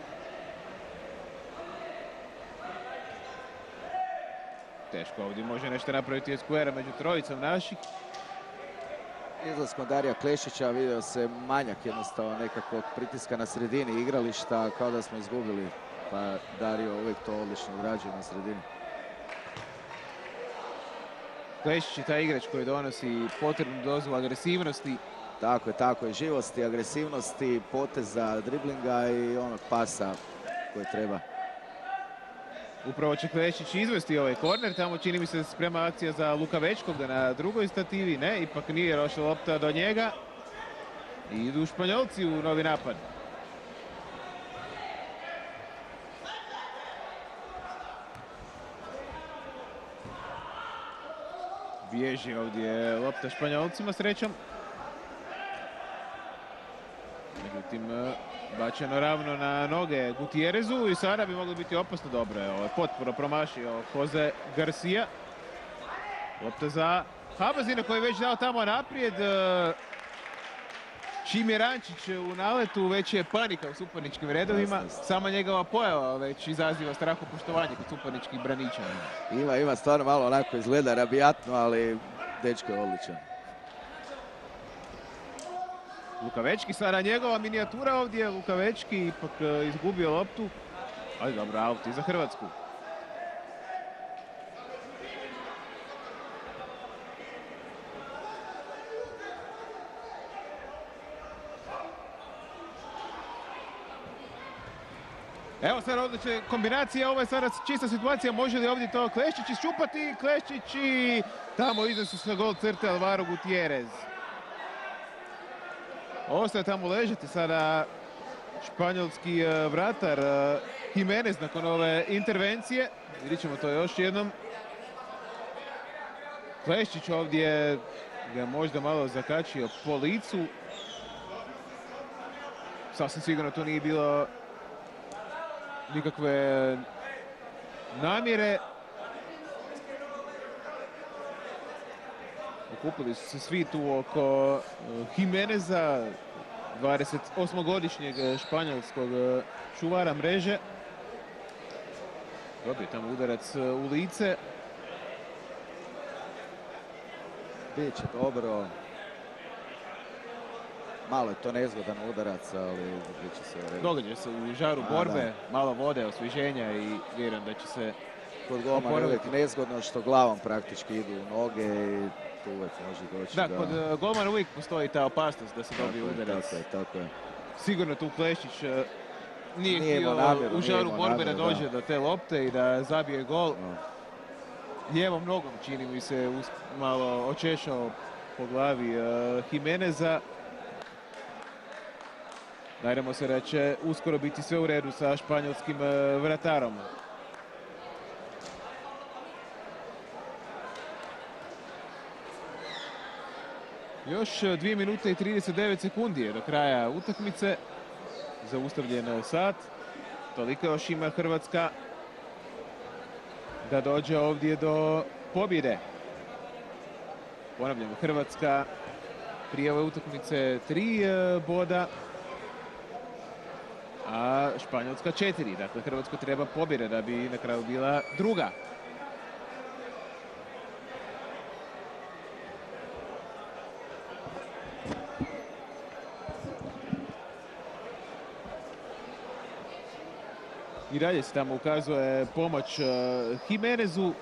Teško ovdje može nešto napraviti Esquera među trojicom naših. Izlaskom Darija Klešića vidio se manjak jednostavno nekakvog pritiska na sredini igrališta, kao da smo izgubili. Pa Dario uvijek to odlično odrađuje na sredini. Klešić je taj igrač koji donosi potrebnu dozu agresivnosti. Tako je, živosti, agresivnosti, poteza, driblinga i onog pasa koji treba. Upravo će Klešić izvesti ovaj korner, tamo čini mi se sprema akcija za Lukavečkog na drugoj stativi, ne, ipak nije došla lopta do njega. I idu Španjolci u novi napad. Bježi ovdje lopta Španjolcima srećom. Međutim, bačeno ravno na noge Gutierrezu i sada bi moglo biti opasno dobro. Ovo je potpuno promašio Jose Garcia. Lopta za Habazina koji je već dao tamo naprijed. Čim je Rančić u naletu, već je panika u suparničkim redovima. Sama njegova pojava već izaziva strahopoštovanje kod suparničkih braniča. Ima stvarno malo onako izgleda rabijatno, ali dečko je odličan. Lukavečki, sada njegova minijatura ovdje. Lukavečki ipak izgubio loptu. Ali dobro, aut i za Hrvatsku. Evo sad odlična kombinacija, ovo je sada čista situacija, može li ovdje to Klešić iščupati, Klešić i tamo iznosi se gol crte Alvaro Gutierrez. Ostaje tamo ležati sada španjolski vratar Jimenez nakon ove intervencije. Vidjet ćemo to još jednom. Kleščić ovdje ga možda malo zakačio po licu. Sasvim sigurno to nije bilo nikakve namjere. Okupili su se svi tu oko Jimeneza, 28-godišnjeg španjolskog čuvara mreže. Dobio tamo udarac u lice. Biće dobro. Malo je to nezgodan udarac, ali bit će se u redu. Događa se u žaru borbe, malo vode, osvježenja i vjerujem da će se Kod golmana je uvijek nezgodno što glavom praktički idu u noge i tu uvijek može doći. Da, kod golmana uvijek postoji ta opasnost da se dobije udarac. Tako je. Sigurno tu Kleščić nije imao htio namjeru, u žaru imao borbe da namjeru, dođe do te lopte i da zabije gol. Lijevom nogom, čini mi se, malo očešao po glavi Jimeneza. Nadamo se da će uskoro biti sve u redu sa španjolskim vratarom. Još 2 minute i 39 sekundi je do kraja utakmice. Zaustavljen sat. Toliko još ima Hrvatska da dođe ovdje do pobjede. Ponavljamo, Hrvatska prije ove utakmice 3 boda, a Španjolska 4. Dakle, Hrvatskoj treba pobjeda da bi na kraju bila druga. I dalje se tamo ukazuje pomoć Jimenezu.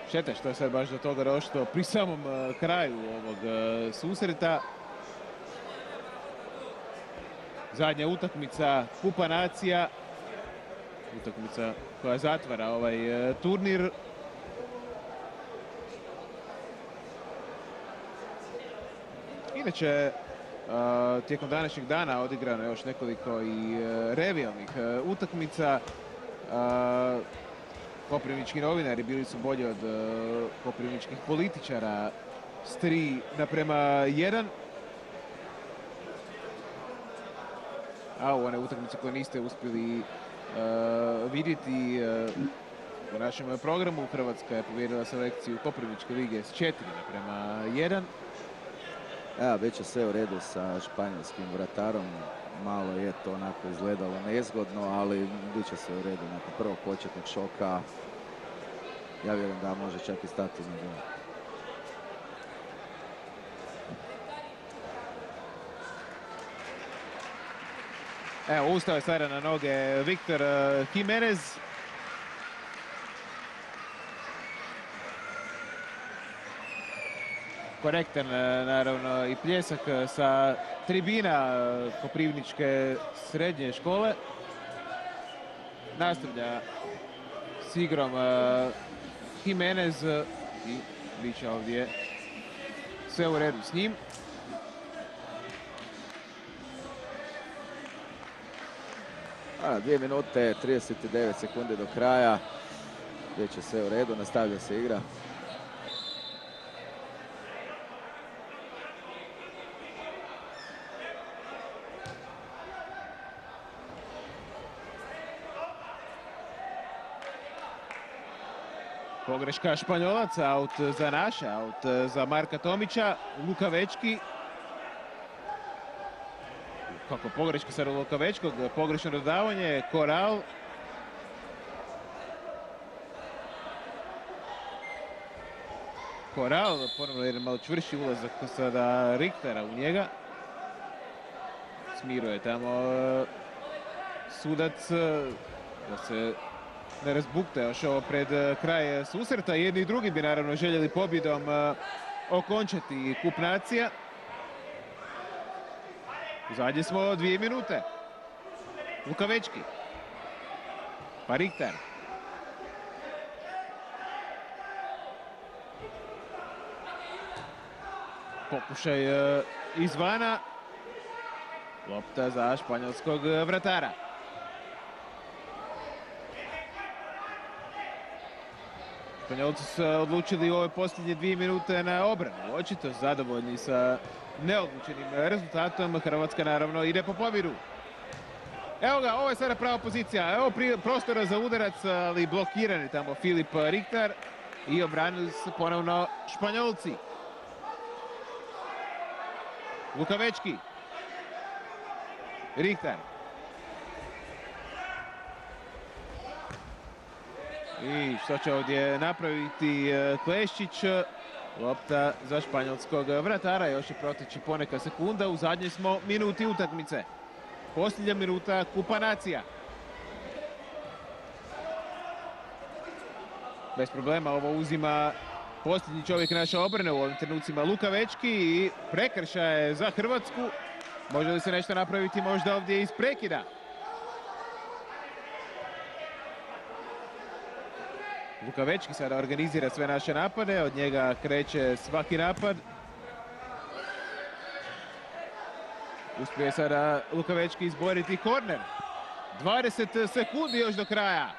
Šteta što je sad baš do toga došlo pri samom kraju ovog susreta. Zadnja utakmica Kupa nacija. Utakmica koja zatvara ovaj turnir. Inače, tijekom današnjeg dana odigrano je još nekoliko i revijalnih utakmica. Koprivnički novinari bili su bolji od koprivničkih političara s 3:1. A u one utakmice koje niste uspjeli vidjeti u našem programu, Hrvatska je pobjedila selekciju Koprivničke lige s 4:1. Evo, već je sve u redu sa španjolskim vratarom. Malo je to onako izgledalo nezgodno, ali bit će sve u redu nakon prvog početnog šoka. Ja vjerujem da može čak i stati na gol. Evo, ustao je sada na noge Viktor Jimenez. Korektan, naravno, i pljesak sa tribina Koprivničke srednje škole. Nastavlja s igrom Jimenez i bit će ovdje sve u redu s njim. A, 2 minute, 39 sekundi do kraja. Već je sve u redu, nastavlja se igra. Pogreška Španjolaca, aut za naše, aut za Marka Tomića, Lukavečki. Kako pogreška sada Lukavečkog, pogrešno dodavanje, Koral. Koral, ponovno jedan malo čvrši ulazak sada Richtera u njega. Smiruje tamo sudac da se ne razbukte još ovo pred kraj susreta. Jedni i drugi bi naravno željeli pobjedom okončati Kup nacija. Zadnje smo 2 minute. Lukavečki. Pa Richter. Pokušaj izvana. Lopta za španjolskog vratara. Španjolci su odlučili u ove posljednje 2 minute na obranu. Očito zadovoljni sa neodlučenim rezultatom. Hrvatska naravno ide po pobjedu. Evo ga, ovo je sada prava pozicija. Evo prostora za udarac, ali blokiran je tamo Filip Richter. I obranili se ponovno Španjolci. Lukavečki. Richter. I što će ovdje napraviti Kleščić? Lopta za španjolskog vratara. Još je proteći poneka sekunda. U zadnjoj smo minuti utakmice. Posljednja minuta Kupa nacija. Bez problema ovo uzima posljednji čovjek naše obrane u ovim trenucima Lukavečki i prekršaj za Hrvatsku. Može li se nešto napraviti možda ovdje iz prekida? Lukavečki sada organizira sve naše napade, od njega kreće svaki napad. Uspije sada Lukavečki izboriti korner. 20 sekundi još do kraja.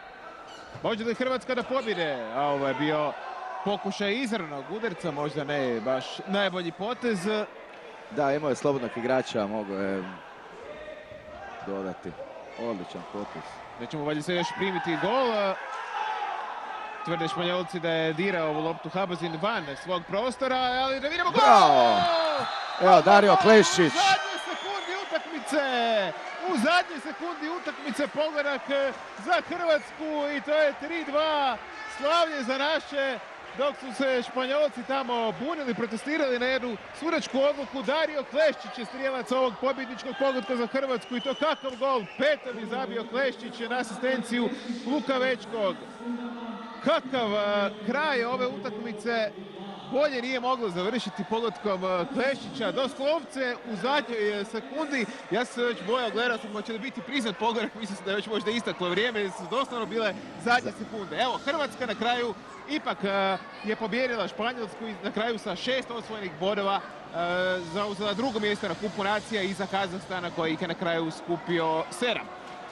Može li Hrvatska da pobjede? A ovo je bio pokušaj izravnog udarca, možda ne baš najbolji potez. Da, imao je slobodnog igrača, mogao je dodati. Odličan potez. Nećemo valjda se još primiti gol. Tvrde Španjolci da je dirao ovu loptu Habazin van svog prostora, ali da vidimo gol! Bravo! Evo, Dario Kleščić. U zadnjoj sekundi utakmice pogodak za Hrvatsku i to je 3-2. Slavlje za naše, dok su se Španjolci tamo bunili, protestirali na jednu sudačku odluku. Dario Kleščić je strijelac ovog pobjedničkog pogotka za Hrvatsku i to kakav gol. Petom je zabio Kleščić na asistenciju Lukavečkog. Kakav kraj ove utakmice. Bolje nije moglo završiti pogodkom Kleščića doslovce u zadnjoj sekundi. Ja sam se već bojao, gledao sam hoće li biti priznat pogodak, mislim da je već možda istaklo vrijeme, jer su doslovno bile zadnje sekunde. Evo, Hrvatska na kraju ipak je pobjedila Španjolsku i na kraju sa 6 osvojenih bodova zauzela drugo mjesto na Kupu nacija iza Kazahstana koji ih je na kraju skupio 7.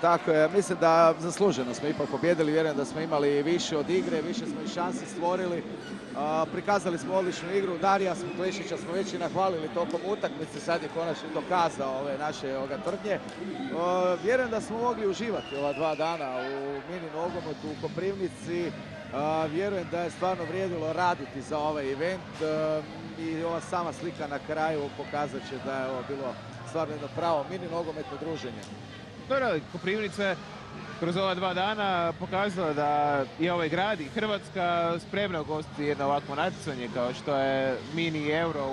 Tako je, mislim da zasluženo smo ipak pobjedili, vjerujem da smo imali više od igre, više smo i šansi stvorili. Prikazali smo odličnu igru, Darija Kleščića smo već i nahvalili tokom utakmice, sad je konačno dokazao ove naše tvrdnje. Vjerujem da smo mogli uživati ova 2 dana u mini nogometu u Koprivnici. Vjerujem da je stvarno vrijedilo raditi za ovaj event i ova sama slika na kraju pokazat će da je ovo bilo stvarno jedno pravo mini nogometno druženje. Dobro, Koprivnica je kroz ova 2 dana pokazala da je ovaj grad i Hrvatska spremna ugostiti jedno ovakvo natjecanje kao što je mini euro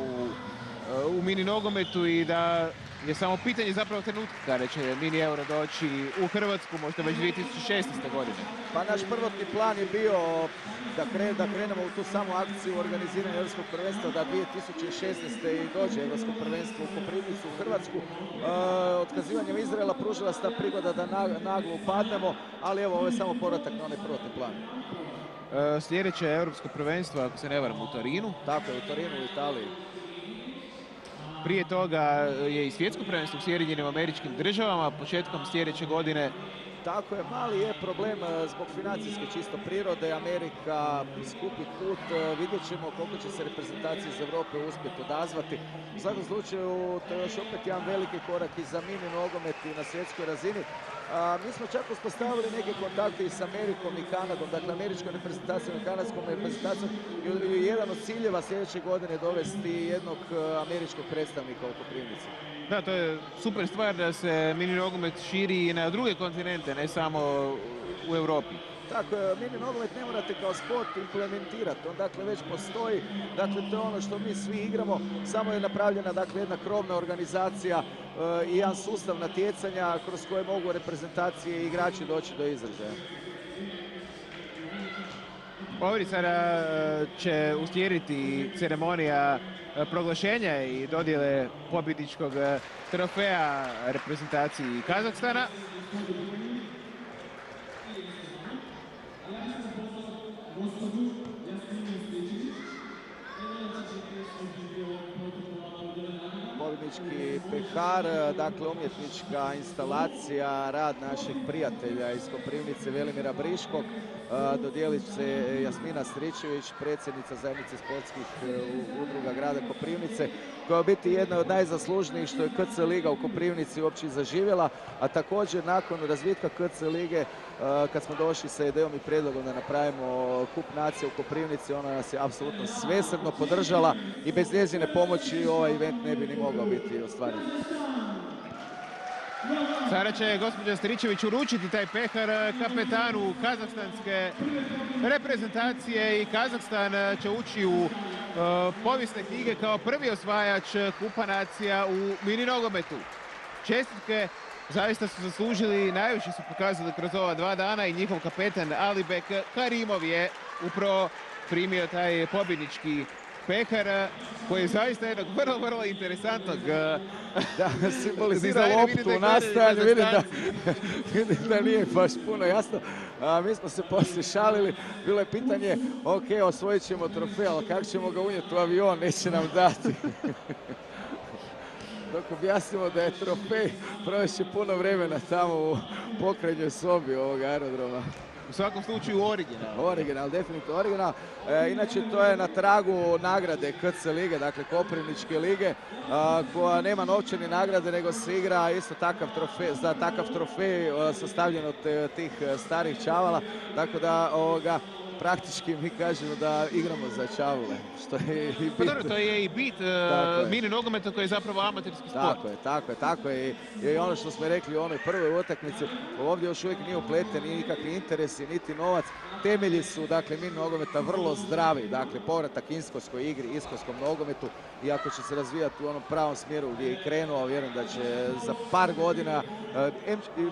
u mini nogometu i da je samo pitanje zapravo trenutka kada će mini euro doći u Hrvatsku, možda već 2016. godine. Pa naš prvotni plan je bio da krenemo u tu samu akciju organiziranja Europskog prvenstva, da 2016. i dođe Europsko prvenstvo u Koprivnicu u Hrvatsku. Otkazivanjem Izraela pružila se ta prigoda da naglo upadnemo, ali evo, ovo je samo povratak na onaj prvotni plan. Sljedeće je Europsko prvenstvo, ako se ne varam, u Torinu. Tako je, u Torinu, u Italiji. Prije toga je i svjetsko prvenstvo u Sjedinjenim Američkim Državama, početkom sljedeće godine. Tako je, mali je problem zbog financijske čisto prirode. Amerika skupi put, vidjet ćemo koliko će se reprezentacije iz Europe uspjeti odazvati. U svakom slučaju, to je još opet jedan veliki korak i za mini nogomet i na svjetskoj razini. Mi smo čak uspostavili neke kontakte i s Amerikom i Kanadom, dakle američkom reprezentacijom i kanadskom reprezentacijom. I jedan od ciljeva sljedeće godine dovesti jednog američkog predstavnika u Koprivnici. Da, to je super stvar da se mini nogomet širi i na druge kontinente, ne samo u Europi. Tako, mini nogomet ne morate kao sport implementirati, on dakle već postoji, dakle to je ono što mi svi igramo, samo je napravljena dakle jedna krovna organizacija i jedan sustav natjecanja kroz koje mogu reprezentacije i igrači doći do izražaja. Ovdje sada će uslijediti ceremonija proglašenja i dodjele pobjedničkog trofeja reprezentaciji Kazahstana. umjetnički pehar, dakle umjetnička instalacija, rad naših prijatelja iz Koprivnice, Velimira Briškog. Dodijelit će Jasmina Stričević, predsjednica zajednice sportskih udruga grada Koprivnice, koja je biti jedna od najzaslužnijih što je KC Liga u Koprivnici uopće zaživjela, a također nakon razvitka KC Lige, kad smo došli sa idejom i prijedlogom da napravimo kup nacije u Koprivnici, ona nas je apsolutno svesrdno podržala i bez njezine pomoći ovaj event ne bi ni mogao biti ostvaren. Sada će gospođa Stričević uručiti taj pehar kapetanu kazahstanske reprezentacije i Kazahstan će ući u povijesne knjige kao prvi osvajač kupa nacija u mini nogometu. Čestitke zaista su zaslužili, najviše su pokazali kroz ova 2 dana i njihov kapetan Alibek Karimov je upravo primio taj pobjednički pehar koji je zaista jednog vrlo interesantnog da simbolizira loptu u nastajanju, vidim da nije baš puno jasno. Mi smo se poslije šalili, bilo je pitanje, ok, osvojit ćemo trofej, ali kako ćemo ga unijeti u avion, neće nam dati. Dok objasnimo da je trofej, provešće puno vremena tamo u pokrajnjoj sobi ovog aerodroma. U svakom slučaju original. Original, definitivno original. Inače, to je na tragu nagrade KC Lige, dakle Koprivničke lige, koja nema novčane nagrade, nego se igra isto takav trofej, za takav trofej sastavljen od tih starih čavala. Tako da praktički mi kažemo da igramo za čavule, što je i bit. Pa dobro, to je i bit mini nogometa koji je zapravo amaterski sport. Tako je. I ono što smo rekli u onoj prvoj utakmici, ovdje još uvijek nije upleten, nije nikakvi interesi, niti novac. Temelji su, dakle, mini nogometa vrlo zdravi, dakle, povratak iskonskoj igri, iskonskom nogometu, i ako će se razvijati u onom pravom smjeru gdje je i krenuo, vjerujem da će za par godina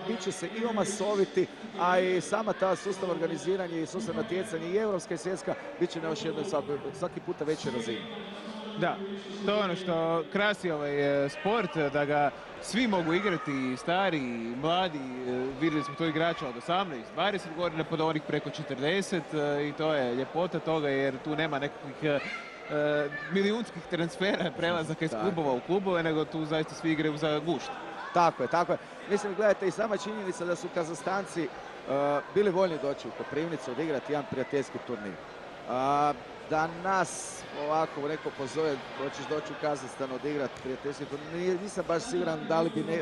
bit će se i omasoviti, a i sama ta sustav organiziranja i sustav natjecanja i europska i svjetska bit će na još jednoj svaki puta veće razine. Da, to je ono što krasi ovaj sport, da ga svi mogu igrati, i stari, i mladi. Vidjeli smo to igrača od 18, 20 godina, pod onih preko 40, i to je ljepota toga jer tu nema nekakvih milijunskih transfera, prelazaka iz klubova u klubove, nego tu zaista svi igraju za gušt. Tako je. Mislim, gledajte, i sama činjenica da su Kazahstanci bili voljni doći u Koprivnicu, odigrati jedan prijateljski turnir. Da nas ovako neko pozove, hoćeš doći u Kazahstan odigrati prijateljski turnir, nisam baš siguran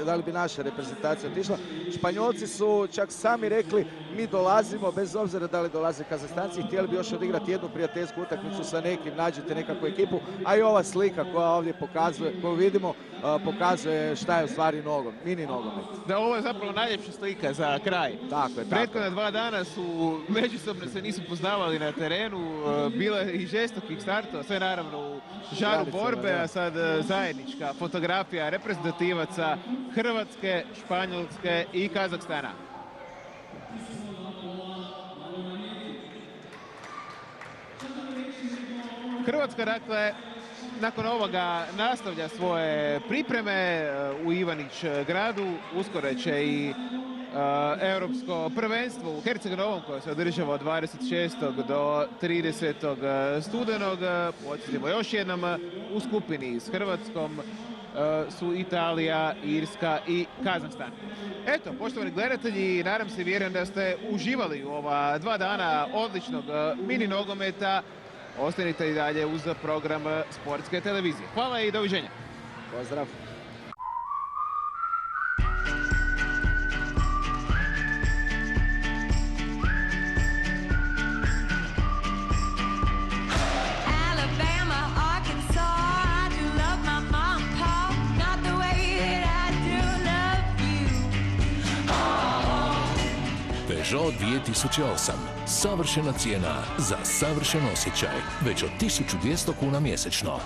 da li bi naša reprezentacija otišla. Španjolci su čak sami rekli, mi dolazimo, bez obzira da li dolaze Kazahstanci, htjeli bi još odigrati jednu prijateljsku utakmicu sa nekim, nađete nekakvu ekipu, a i ova slika koja ovdje pokazuje, koju vidimo, pokazuje šta je u stvari mini nogomet. Da, ovo je zapravo najljepša slika za kraj. Tako je. Prethodna 2 dana su međusobno se nisu poznavali na terenu, bilo je i žestokih startova, sve naravno u žaru borbe, a sad zajednička fotografija reprezentativaca Hrvatske, Španjolske i Kazahstana. Hrvatska, dakle, nakon ovoga nastavlja svoje pripreme u Ivanić gradu. Uskoro će i europsko prvenstvo u Herceg-Novom koje se održava od 26. do 30. studenog. Podsjetimo još jednom, u skupini s Hrvatskom su Italija, Irska i Kazahstan. Eto, poštovani gledatelji, nadam se, vjerujem da ste uživali u ova 2 dana odličnog mini nogometa. Ostanite i dalje uz program Sportske televizije. Hvala i doviđenja. Pozdrav. Peugeot 2008. Savršena cijena za savršen osjećaj. Već od 1200 kuna mjesečno.